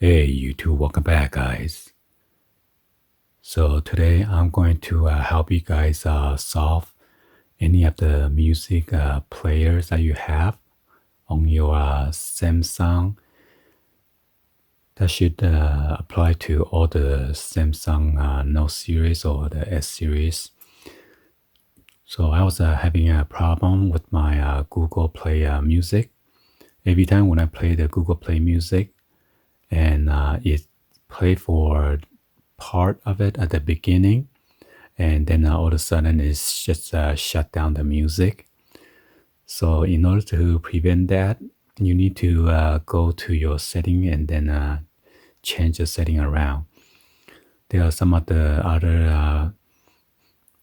Hey YouTube, welcome back guys. So today I'm going to help you guys solve any of the music players that you have on your Samsung. That should apply to all the Samsung Note series or the S series. So I was having a problem with my Google Play Music. Every time when I play the Google Play Music and it play for part of it at the beginning, and then all of a sudden it's just shut down the music. So in order to prevent that, you need to go to your setting and then change the setting around. There are some of the other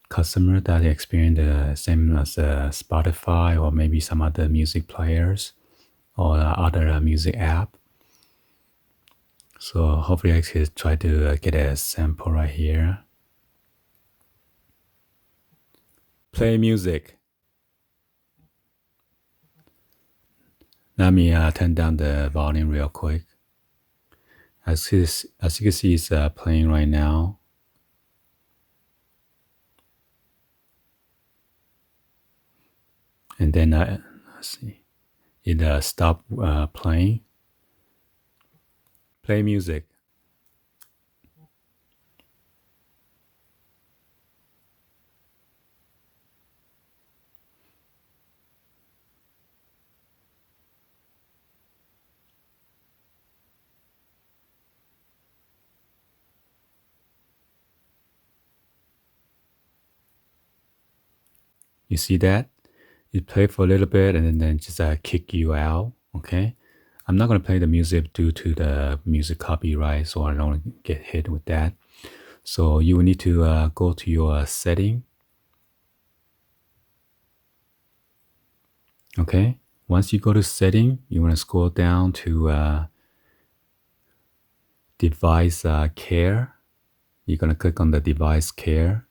customers that experience the same as Spotify or maybe some other music players or other music app. So hopefully I can try to get a sample right here. Play music. Let me turn down the volume real quick. As you can see, it's playing right now. And then let's see, it stopped playing. Play music. You see that? It played for a little bit and then just kick you out. Okay. I'm not going to play the music due to the music copyright, so I don't get hit with that. So you will need to go to your setting. Okay. Once you go to setting, you want to scroll down to device care. You're going to click on the device care.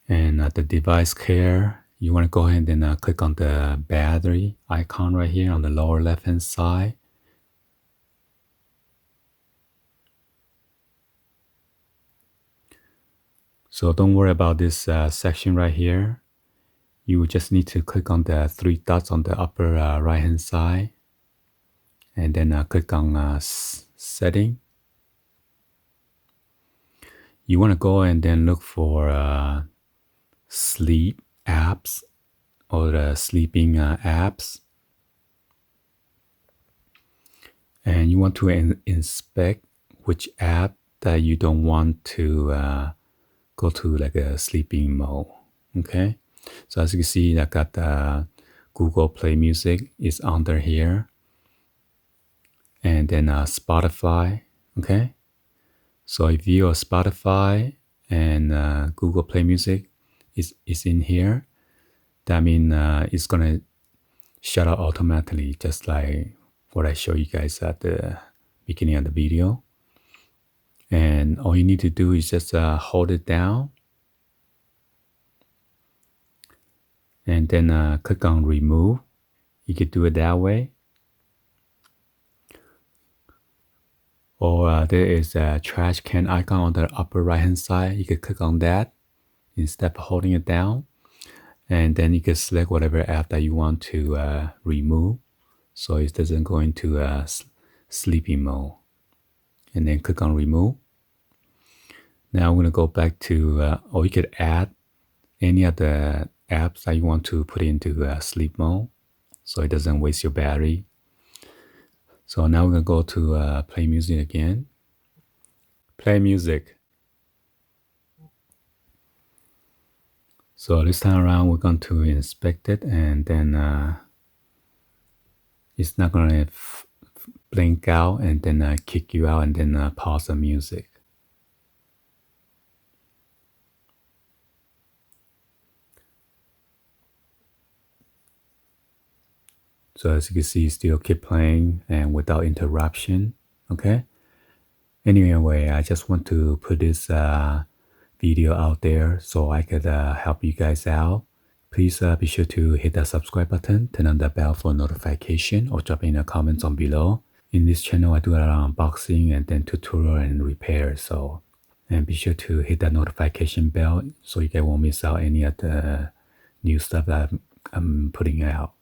And at the device care, you want to go ahead and click on the battery icon right here on the lower left hand side. So don't worry about this section right here. You just need to click on the three dots on the upper right hand side and then click on setting. You want to go and then look for sleep apps or the sleeping apps. And you want to inspect which app that you don't want to go to like a sleeping mode. Okay. So as you can see, I got the Google Play Music is under here. And then Spotify. Okay. So if your Spotify and Google Play Music is in here, that means it's going to shut out automatically, just like what I showed you guys at the beginning of the video. And all you need to do is just hold it down and then click on remove. You could do it that way. Or there is a trash can icon on the upper right hand side. You could click on that instead of holding it down. And then you can select whatever app that you want to remove, so it doesn't go into sleeping mode. And then click on remove. Now I'm going to go back to, or you could add any of the apps that you want to put into sleep mode, so it doesn't waste your battery. So now we're going to go to play music again. Play music. So this time around, we're going to inspect it, and then it's not going to blink out and then kick you out and then pause the music. So as you can see, still keep playing and without interruption. Okay. Anyway, I just want to put this video out there so I could help you guys out Please be sure to hit that subscribe button, turn on the bell for notification, or drop in a comment on below. In this channel, I do a lot of unboxing and then tutorial and repair. And be sure to hit that notification bell so you guys won't miss out any of the new stuff that I'm putting out.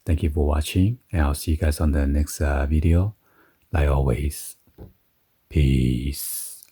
Thank you for watching, and I'll see you guys on the next video. Like always, peace.